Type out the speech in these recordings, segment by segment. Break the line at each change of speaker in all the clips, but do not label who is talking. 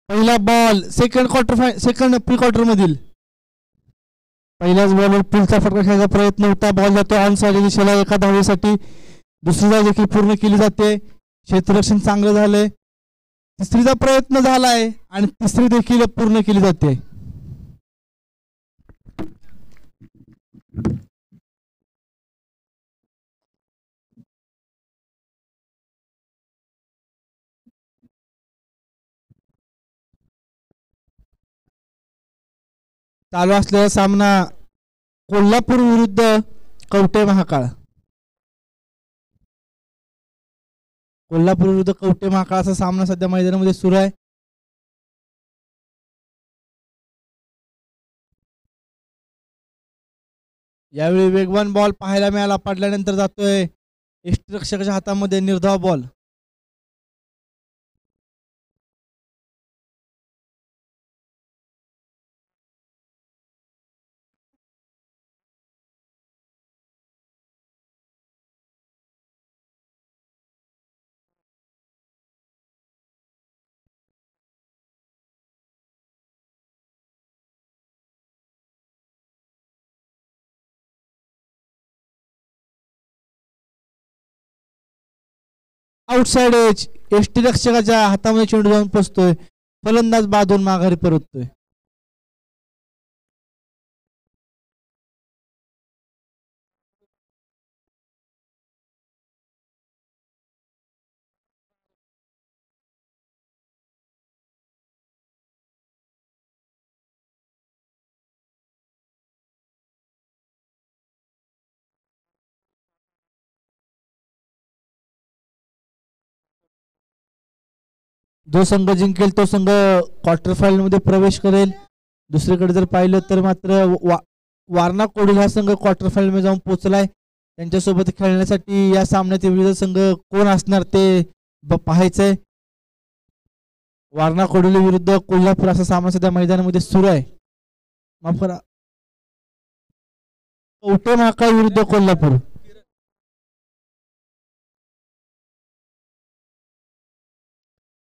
पहिला ball second pre quarter मधील पहिल्याच बॉलवर पुलचा फटका खेळायचा प्रयत्न होता. बॉल जातो ऑन साइड दिशेला एका धावेसाठी. दुसरी धाव देखील पूर्ण केली जाते. क्षेत्ररक्षण चांगलं झालंय. तिसरीचा प्रयत्न झालाय आणि तिसरी देखील पूर्ण केली जाते. चालू असलेला सामना कोल्हापूर विरुद्ध कवठे महाकाळ. कोल्हापूर विरुद्ध कवठे महाकाळचा सामना सध्या मैदानामध्ये सुरू आहे. यावेळी वेगवान बॉल पाहायला मिळाला. पडल्यानंतर जातोय यष्टिरक्षकाच्या हातामध्ये निर्धाव बॉल. आउटसाइड एज यष्टिरक्षकाच्या हातामध्ये चेंडू जाऊन पोचतोय. फलंदाज बाधून माघारी परततोय. जो संघ जिंकेल तो संघ क्वार्टर फायनल मध्ये प्रवेश करेल. दुसरीकडे जर पाहिलं तर मात्र वारणा कोडील हा संघ क्वार्टर फायनल मध्ये जाऊन पोहोचलाय. त्यांच्यासोबत खेळण्यासाठी या सामन्यात विविध संघ कोण असणार ते पाहायचंय. वारणा कोडोली विरुद्ध कोल्हापूर असा सामना सध्या मैदानामध्ये सुरू आहे. कवठे महाकाळ विरुद्ध कोल्हापूर.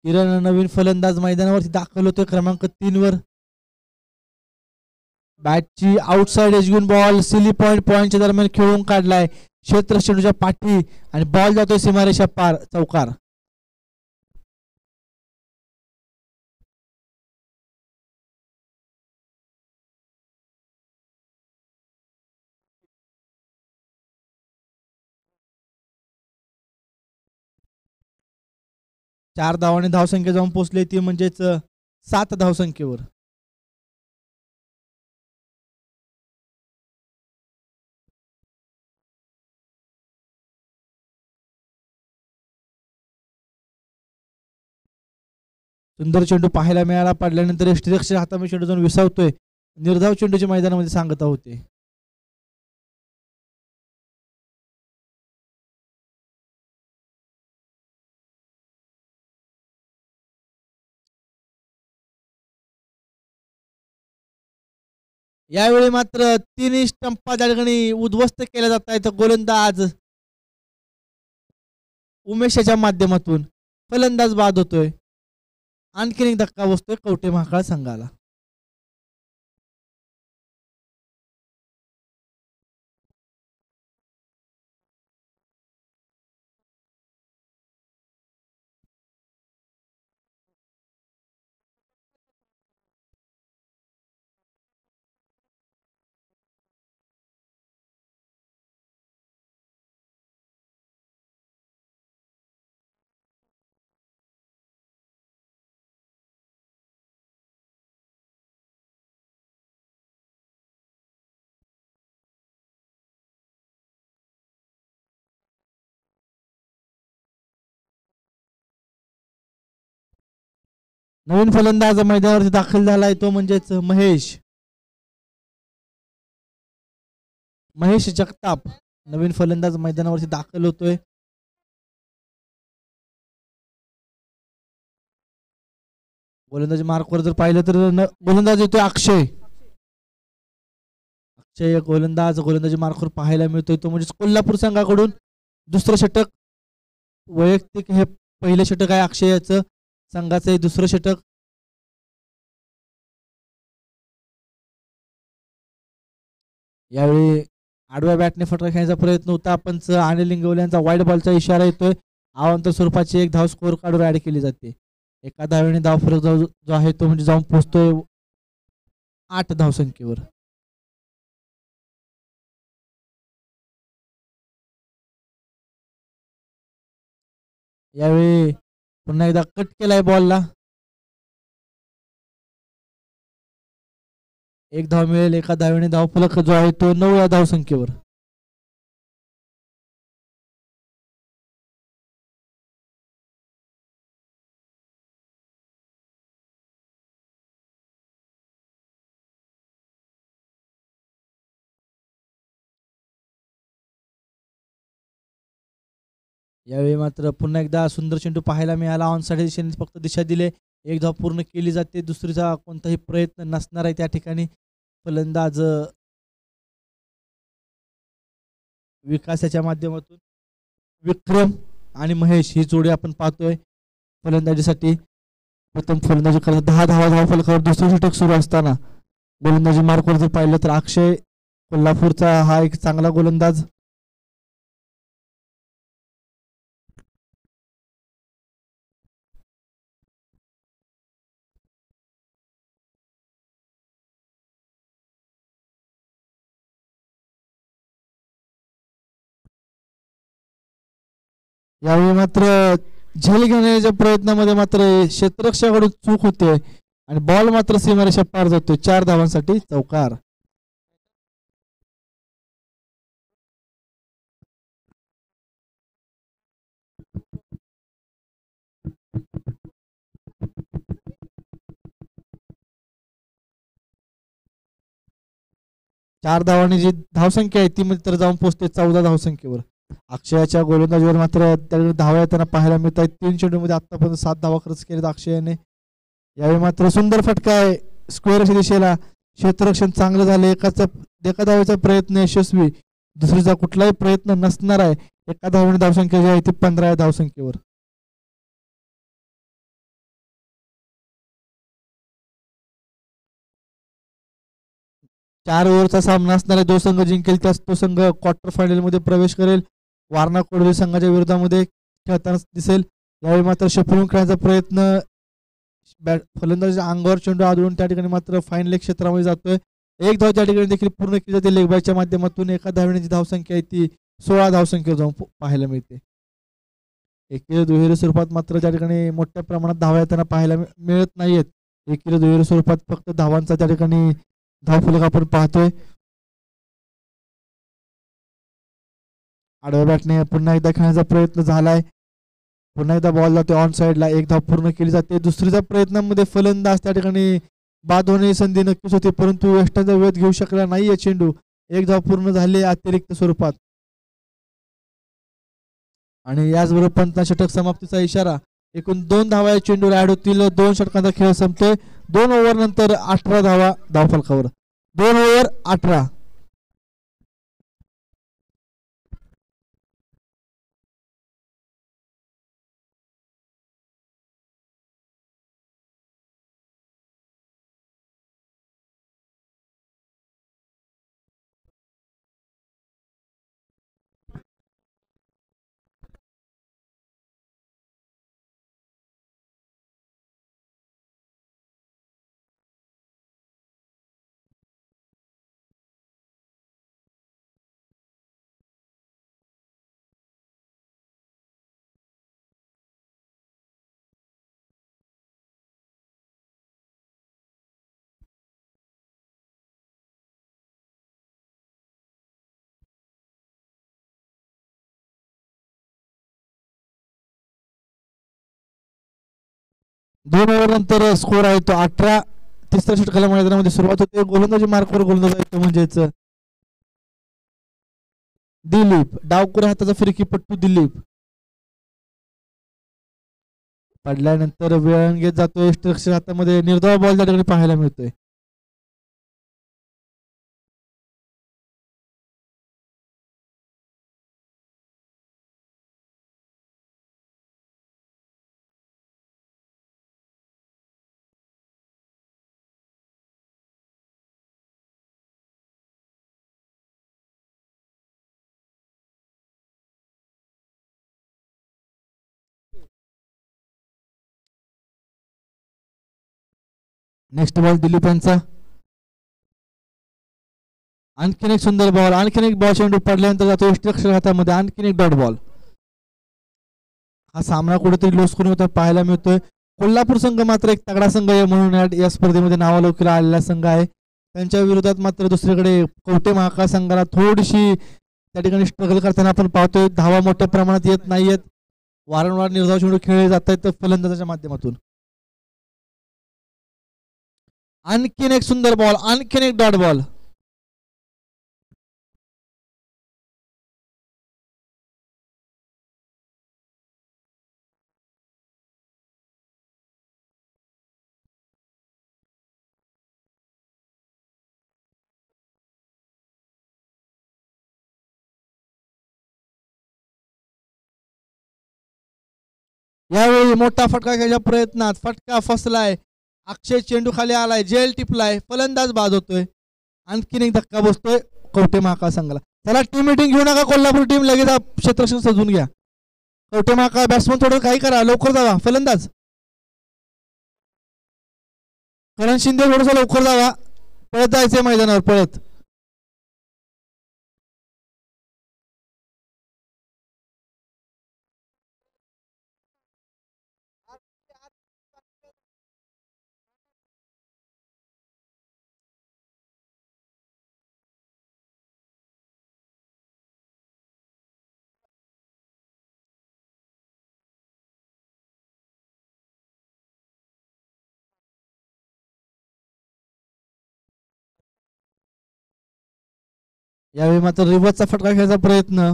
किरण नवीन फलंदाज मैदानावरती दाखल होतोय क्रमांक 3 वर. बॅटची आउटसाइड एज घेऊन बॉल सिली पॉइंटच्या दरम्यान खेळून काढलाय क्षेत्ररक्षणाच्या पाठी आणि बॉल जातोय सीमारेषा पार चौकार. चार धावांनी धावसंख्या जाऊन पोहोचली ती म्हणजेच 7 धावसंख्येवर. सुंदर चेंडू पाहायला मिळाला. पडल्यानंतर यष्टिरक्षक हातामध्ये चेंडू जाऊन विसावतोय. निर्धाव चेंडूच्या मैदानामध्ये सांगता होते. यावेळी मात्र 3 स्टंपा त्या ठिकाणी उद्ध्वस्त केल्या जात आहेत. गोलंदाज उमेशाच्या माध्यमातून फलंदाज बाद होतोय. आणखीन एक धक्का बसतोय कवठे महाकाळ संघाला. नवीन फलंदाज मैदानावरती दाखल झालाय तो म्हणजेच महेश जगताप नवीन फलंदाज मैदानावरती दाखल होतोय. गोलंदाजी मार्कवर जर पाहिलं तर गोलंदाज येतोय अक्षय. अक्षय गोलंदाजी मार्कवर पाहायला मिळतोय तो म्हणजे कोल्हापूर संघाकडून दुसरं षटक. वैयक्तिक हे पहिलं षटक आहे अक्षयचं, संघाचं हे दुसरं षटक. यावेळी आडव्या बॅटने फटका खेळण्याचा प्रयत्न होता. पंच अनिल लिंगवले यांचा वाईड बॉलचा इशारा येतोय. अवांतर स्वरूपाची एक धाव स्कोर कार्डवर ऍड केली जाते. एका धावेने धाव फरक जो आहे तो म्हणजे जाऊन पोहोचतोय 8 धावसंख्येवर. यावेळी पुन्हा एकदा कट केलाय बॉलला. एक धाव मिळेल. एका धावेने धाव फलक जो आहे तो 9 या धावसंख्येवर. यावेळी मात्र पुन्हा एकदा सुंदर चेंडू पाहायला मिळाला. ऑन साइड दिशेने फक्त दिशा दिले. एक धाव पूर्ण केली जाते. दुसरीचा कोणताही प्रयत्न नसणार आहे त्या ठिकाणी. फलंदाज विकास याच्या माध्यमातून विक्रम आणि महेश ही जोडी आपण पाहतोय फलंदाजीसाठी. प्रथम फलंदाजी करत 10 धावा फलकावर दुसरं षटक सुरू असताना गोलंदाजी मार्कवर जर पाहिलं तर अक्षय कोल्हापूरचा हा एक चांगला गोलंदाज. यावेळी मात्र झेल घेण्याच्या प्रयत्नामध्ये मात्र क्षेत्ररक्षकाकडून चूक होते आणि बॉल मात्र सीमारेषा पार जातोय. 4 धावांसाठी चौकार. चार धावांनी जी धावसंख्या आहे ती तर जाऊन पोहोचते 14 धावसंख्येवर. अक्षयाच्या गोलंदाजीवर मात्र त्यावेळी धावा येताना पाहायला मिळत आहेत. 3 चेंडूमध्ये आतापर्यंत 7 धावा खर्च केलेत अक्षयाने. यावेळी मात्र सुंदर फटका आहे स्क्वेअर अशा दिशेला. क्षेत्ररक्षण चांगलं झालं. एका धावेचा प्रयत्न यशस्वी. दुसरीचा कुठलाही प्रयत्न नसणार आहे. एका धावाने धावसंख्या जी आहे ती 15 धावसंख्येवर. चार ओव्हरचा सामना असणारे 2 संघ जिंकेल त्यास तो संघ क्वार्टर फायनल मध्ये प्रवेश करेल. वारणा कोडवे संघाच्या विरोधामध्ये खेळताना दिसेल. यावेळी मात्र शपलून खेळण्याचा प्रयत्न फलंदाजाच्या अंगावर चेंडू आदळून त्या ठिकाणी मात्र फाईन लेग क्षेत्रामध्ये जातोय. एक धाव त्या ठिकाणी देखील पूर्ण केली जाते लेग बायच्या माध्यमातून. एका धावेची धावसंख्या आहे ती 16 धावसंख्येवर जाऊन पाहायला मिळते. एकेरी दुहेरी स्वरूपात मात्र त्या ठिकाणी मोठ्या प्रमाणात धावा येताना पाहायला मिळत नाहीयेत. एकेरी दुहेरी स्वरूपात फक्त धावांचा त्या ठिकाणी धावफलक आपण पाहतोय. आडव्या बॅटने पुन्हा एकदा खेळण्याचा प्रयत्न झालाय. पुन्हा एकदा बॉल जातो ऑन साइडला. एक धाव पूर्ण केली जाते. दुसरीच्या प्रयत्नामध्ये फलंदाज त्या ठिकाणी बाद होण्याची संधी नक्कीच होती परंतु वेस्टर्नचा वेध घेऊ शकला नाहीये चेंडू. एक धाव पूर्ण झाले अतिरिक्त स्वरूपात आणि याचबरोबर पंच षटक समाप्तीचा इशारा. एकूण 2 धावा या चेंडूला ऍड होतील. 2 षटकांचा खेळ संपतोय. 2 ओव्हर नंतर 18 धावा धावफलकावर. 2 ओव्हर 18. दोन ओव्हर नंतर स्कोर आहे तो 18. तिसऱ्या षटकाला मैदानामध्ये सुरुवात होते. गोलंदाजी मार्कवर गोलंदाज आहे तो म्हणजेच दिलीप. डावकुरा हाताचा फिरकीपट्टू दिलीप पडल्यानंतर वेळ घेत जातोय. हातामध्ये निर्धाव बॉल त्या ठिकाणी पाहायला मिळतोय. नेक्स्ट बॉल दिलीप यांचा. आणखीन एक सुंदर बॉल, आणखीन एक बॉल चेंडू पडल्यानंतर जातो यष्टीरक्षक हातामध्ये. आणखीन एक डॉट बॉल. हा सामना कुठेतरी लोस करून होता पाहायला मिळतोय. कोल्हापूर संघ मात्र एक तगडा संघ आहे म्हणून या स्पर्धेमध्ये नावालौकिला आलेला संघ आहे. त्यांच्या विरोधात मात्र दुसरीकडे कवठे महाकाळ संघाला थोडीशी त्या ठिकाणी स्ट्रगल करताना आपण पाहतोय. धावा मोठ्या प्रमाणात येत नाहीयेत. वारंवार निर्धाव चेंडू खेळले जात आहेत फलंदाजाच्या माध्यमातून. आणखीन एक सुंदर बॉल, आणखीन एक डॉट बॉल. यावेळी मोठा फटका घ्यायच्या प्रयत्नात फटका फसलाय. अक्षय चेंडू खाली आलाय, जेल टिपलाय, फलंदाज बाद होतोय. आणखीन एक धक्का बसतोय कवठे महाकाळ संघाला. चला टीम मीटिंग घेऊ नका, कोल्हापूर टीम लगेच क्षेत्ररक्षण सजवून घ्या. कवठे महाकाळ बॅट्समन थोडं काही करा, लवकर जावा. फलंदाज करण शिंदे थोडस लवकर जावा, पळत जायचंय मैदानावर पळत. यावेळी मात्र रिव्हर्सचा फटका घ्यायचा प्रयत्न.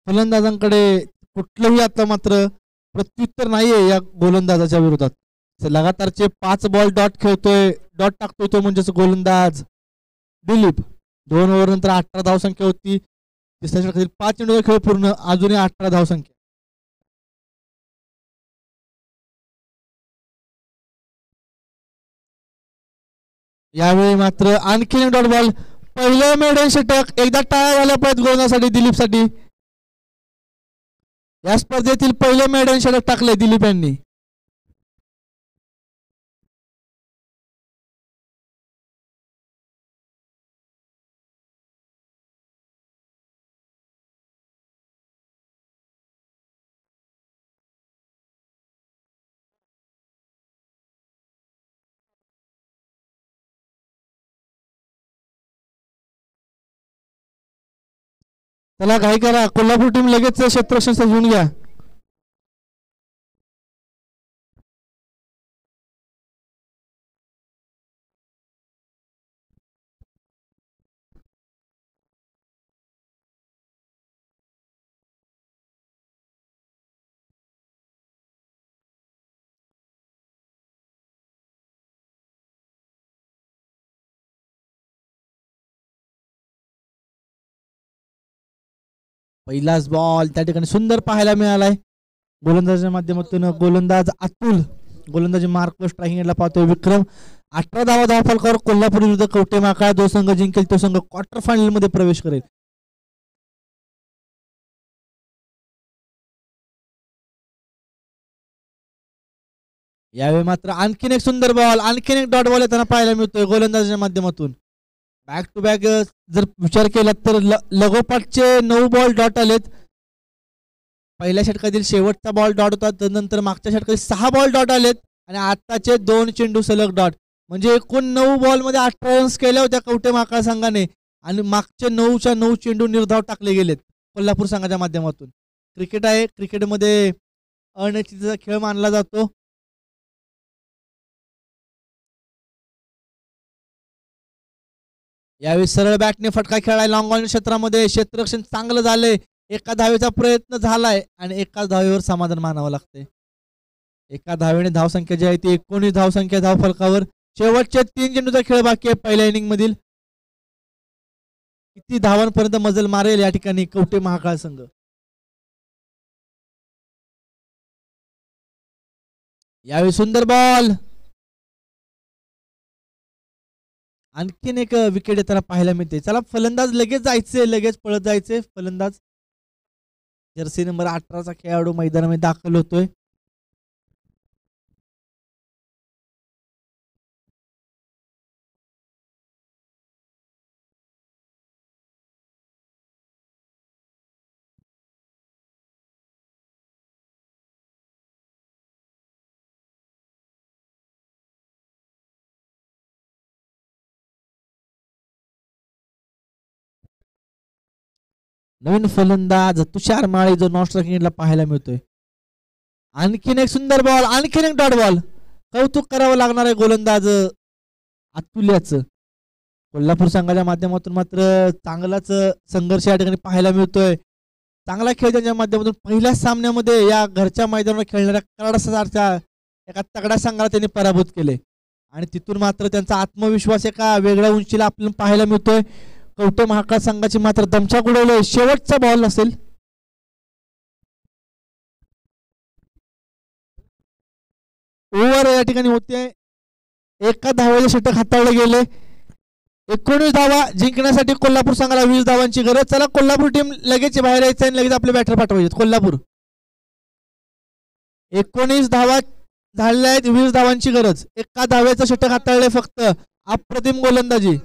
फलंदाजांकडे कुठलंही आता मात्र प्रत्युत्तर नाहीये या गोलंदाजाच्या विरोधात. लगातारचे 5 बॉल डॉट खेळतोय, डॉट टाकतोय तो म्हणजेच गोलंदाज दिलीप. 2 ओव्हर नंतर 18 धावसंख्या होती. तिसऱ्या षटकातील 5 चेंडूचा खेळ पूर्ण, अजूनही 18 धावसंख्या. यावेळी मात्र आणखीन डॉट बॉल. पहिलं मेडन षटक, एकदा टाळ्या झाल्या पाहिजेत गोलंदाजासाठी, दिलीपसाठी. या स्पर्धेतील पहिलं मेडन षटक टाकलंय दिलीप यांनी. चला घाई करा, कोल्हापूर टीम लगेच क्षेत्ररक्षण सजवून घ्या. पहिलाच बॉल त्या ठिकाणी सुंदर पाहायला मिळालाय गोलंदाजाच्या माध्यमातून. गोलंदाज अतुल गोलंदाजी मार्क स्ट्रायकिंगला पाहतोय. विक्रम 18 धावा फलकावर कोल्हापूर विरुद्ध कवठे महाकाळ. जो संघ जिंकेल तो संघ क्वार्टर फायनल मध्ये प्रवेश करेल. यावेळी मात्र आणखीन एक सुंदर बॉल, आणखीन एक डॉट बॉल येताना पाहायला मिळतोय गोलंदाजाच्या माध्यमातून. बॅक टू बॅक जर विचार केला तर लगोपाठचे 9 बॉल डॉट आलेत. पहिल्या षटकातील शेवटचा बॉल डॉट होता, त्यानंतर मागच्या षटकातील 6 बॉल डॉट आलेत आणि आताचे 2 चेंडू सलग डॉट. म्हणजे एकूण 9 बॉल मध्ये 18 रन्स केल्या होत्या कवठे महाकाळ संघाने आणि मागच्या 9च्या 9 चेंडू निर्धाव टाकले गेलेत कोल्हापूर संघाच्या माध्यमातून. क्रिकेट आहे, क्रिकेटमध्ये अनिश्चिततेचा खेळ मानला जातो. यावेळी सरळ बॅटने फटका खेळाय लॉंग ऑन क्षेत्रामध्ये. क्षेत्ररक्षण चांगलं झालंय. एका धावेचा प्रयत्न झालाय आणि एका धावेवर समाधान मानावं लागतंय. एका धावेने धावसंख्या जी आहे ती 19 धावसंख्या धाव फलकावर. शेवटचे 3 चेंडूचा खेळ बाकी आहे पहिल्या इनिंग मधील. किती धावांपर्यंत मजल मारेल या ठिकाणी कवठे महाकाळ संघ. यावेळी सुंदर बॉल, आणखीन एक विकेट येताना पाहायला मिळते. चला फलंदाज लगेच जायचे, लगेच पळत जायचे. फलंदाज जर्सी नंबर 18चा खेळाडू मैदानामध्ये दाखल होतोय. नवीन फलंदाज तुषार माळी जो नॉन स्ट्रायकिंगला पाहायला मिळतोय. आणखीन एक सुंदर बॉल, आणखीन एक डॉट बॉल. कौतुक करावं लागणार आहे गोलंदाज अतुल्याचं. कोल्हापूर संघाच्या माध्यमातून मात्र चांगलाच संघर्ष या ठिकाणी पाहायला मिळतोय. चांगला खेळ त्यांच्या माध्यमातून पहिल्याच सामन्यामध्ये या घरच्या मैदानावर खेळणाऱ्या कराडसारख्या एका तगड्या संघाला त्यांनी पराभूत केले आणि तिथून मात्र त्यांचा आत्मविश्वास एका वेगळ्या उंचीला आपल्याला पाहायला मिळतोय. कवठे महाकाळ संघाची मात्र दमछाक उडवले. शेवटचा बॉल असेल. ओव्हर या ठिकाणी होते. एका धावेचे षटक हाताळले गेले. 19 धावा जिंकण्यासाठी कोल्हापूर संघाला 20 धावांची गरज. चला कोल्हापूर टीम लगेच बाहेर यायचं आणि लगेच आपले बॅटर पाठवायचे. कोल्हापूर 19 धावा झालेल्या आहेत, 20 धावांची गरज. एका धावेचं षटक हाताळले फक्त. अप्रतिम गोलंदाजी.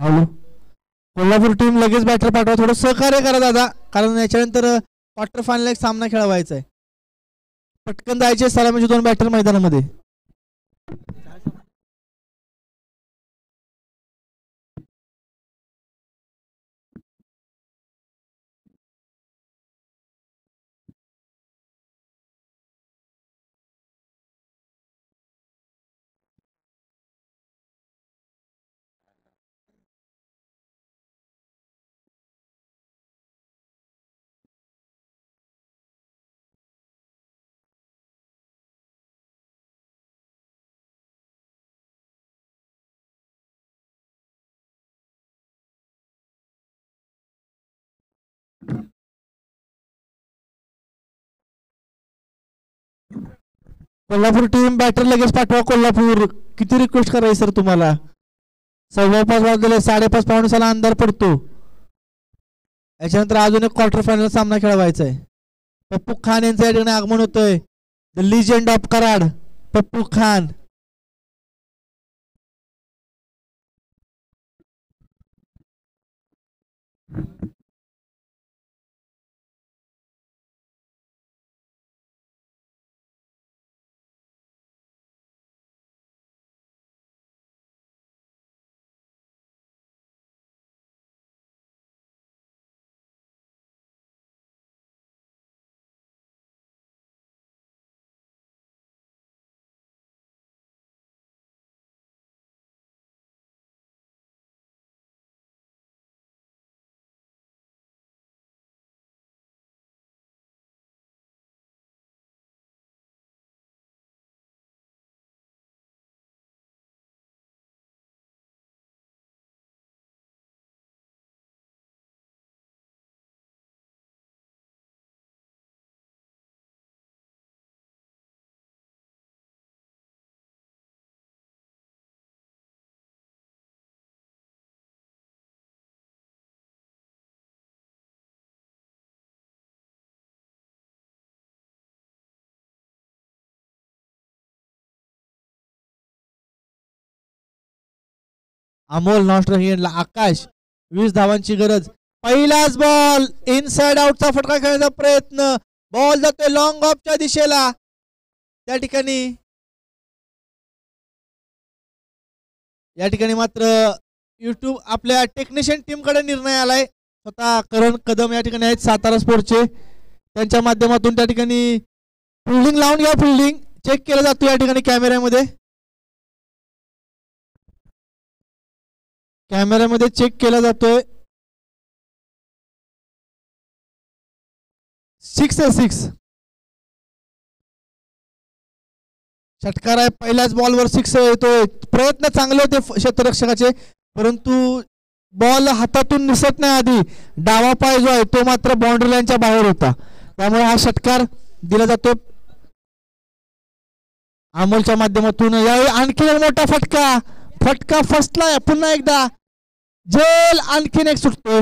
हॅलो, कोल्हापूर टीम लगेच बॅटर पाठवा. थोडं सहकार्य करा दादा, कारण याच्यानंतर क्वार्टर फायनल एक सामना खेळवायचा आहे. पटकन जायचे सलामीचे 2 बॅटर मैदानामध्ये. कोल्हापूर टीम बॅटर लगेच पाठवा. कोल्हापूर किती रिक्वेस्ट करायची सर तुम्हाला. 5:15 वाजले, 5:30 पावणे 6 अंधार पडतो. याच्यानंतर अजून एक क्वार्टर फायनल सामना खेळवायचा आहे. पप्पू खान यांचं या ठिकाणी आगमन होतंय. The legend of Karad Pappu Khan. Amol नॉस्ट्राहियनला आकाश 20 धावांची गरज. पहिलाच बॉल इनसाइड आउटचा फटका खेळण्याचा प्रयत्न. बॉल जातोय लॉंग ऑफच्या दिशेला. त्या ठिकाणी मात्र युट्यूब आपल्या टेक्निशियन टीम कडे निर्णय आलाय. स्वतः करण कदम या ठिकाणी आहेत सातारा स्पोर्टचे. त्यांच्या माध्यमातून त्या ठिकाणी फिल्डिंग लावून घ्या. फिल्डिंग चेक केलं जातो या ठिकाणी कॅमेऱ्यामध्ये. कॅमेऱ्यामध्ये चेक केला जातोय. 6 षटकार आहे. पहिल्याच बॉलवर 6 येतोय. प्रयत्न चांगले होते क्षेत्ररक्षकाचे, परंतु बॉल हातातून निसट नाही. आधी डावा पाय जो आहे तो मात्र बाउंड्री लाईनच्या बाहेर होता. त्यामुळे हा षटकार दिला जातो अमोलच्या माध्यमातून. यावेळी आणखी एक मोठा फटका फसलाय. पुन्हा एकदा जेल आणखीन एक सुटतोय.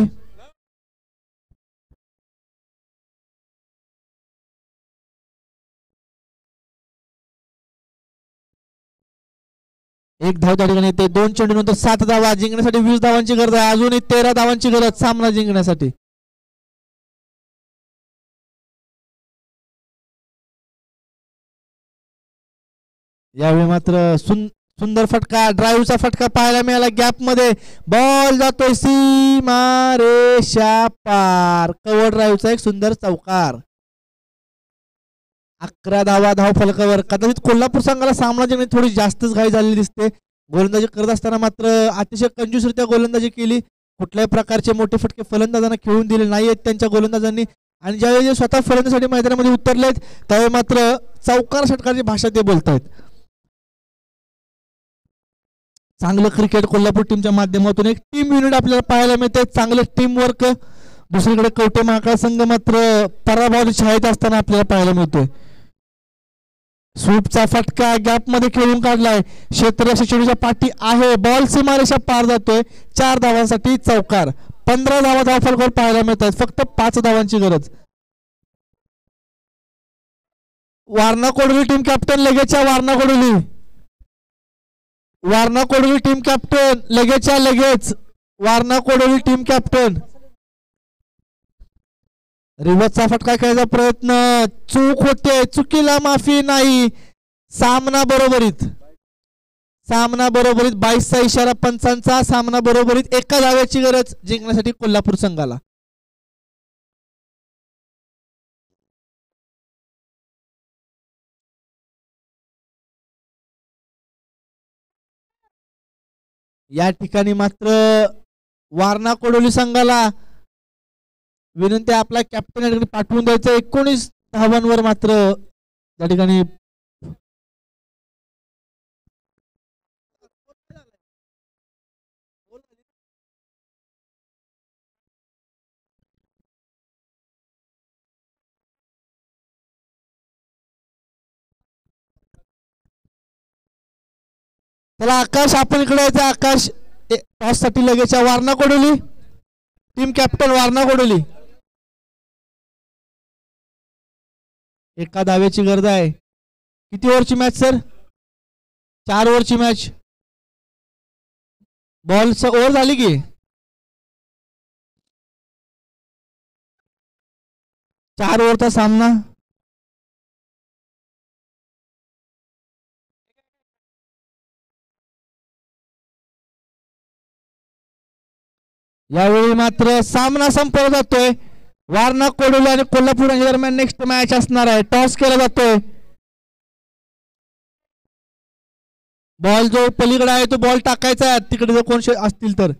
एक धाव त्या ठिकाणी येते. 2 चेंडू नंतर 7 धावा. जिंकण्यासाठी 20 धावांची गरज आहे. अजूनही 13 धावांची गरज सामना जिंकण्यासाठी. यावेळी मात्र सुंदर फटका, ड्राईव्हचा फटका पाहायला मिळाला. गॅप मध्ये बॉल जातोय सीमा रेषा पार. कव्हर ड्राईव्हचा एक सुंदर चौकार. 11 धावा धाव फलकावर. कदाचित कोल्हापूर संघाला सामना जिंकण्याची थोडी जास्तच घाई झालेली दिसते. गोलंदाजी करत असताना मात्र अतिशय कंजूसरित्या गोलंदाजी केली. कुठल्याही प्रकारचे मोठे फटके फलंदाजांना खेळून दिले नाहीयेत त्यांच्या गोलंदाजांनी. आणि ज्यावेळी स्वतः फलंदाजीसाठी मैदानामध्ये उतरलेत त्यावेळी मात्र चौकार षटकाराची भाषा ते बोलतायत. चांगलं क्रिकेट कोल्हापूर टीमच्या माध्यमातून एक टीम युनिट आपल्याला पाहायला मिळते. चांगलं टीम वर्क. दुसरीकडे कवठे महाकाळ संघ मात्र पराभवाची छायेत असताना आपल्याला पाहायला मिळतोय. स्वीपचा फटका गॅप मध्ये खेळून काढलाय. क्षेत्ररक्षक चेंडूच्या पाठी आहे. बॉल सीमारेषा पार जातोय. 4 धावांसाठी चौकार. 15 धावा धाव फलकावर पाहायला मिळत आहेत. फक्त 5 धावांची गरज. वारणा कोडोली टीम कॅप्टन लगेचच्या. वारणा कोडोली टीम कॅप्टन लगेचच्या लगेच. Warana Kodoli team captain. रिव्हर्सचा फटका खेळायचा प्रयत्न. चूक होते. चुकीला माफी नाही. सामना बरोबरीत. 22चा इशारा पंचांचा. सामना बरोबरीत. एका धाव्याची गरज जिंकण्यासाठी कोल्हापूर संघाला. या ठिकाणी मात्र वारणा कोडोली संघाला विनंती आपला कॅप्टन या ठिकाणी पाठवून द्यायचं. 19 धावांवर मात्र या ठिकाणी चला आकाश आपण इकडे यायचं. आकाश टॉस साठी लगेच. Warana Kodoli team captain. वारणा कोडोली. एका धाव्याची गरज आहे. किती ओव्हरची मॅच सर? 4 ओव्हरची मॅच. बॉल ओव्हर झाली की 4 ओव्हरचा सामना. यावेळी मात्र सामना संपला जातोय. वारणा कोडोली आणि कोल्हापूर दरम्यान नेक्स्ट मॅच असणार आहे. टॉस केला जातोय. बॉल जो पलीकडे आहे तो बॉल टाकायचा आहे तिकडे जर कोण असतील तर.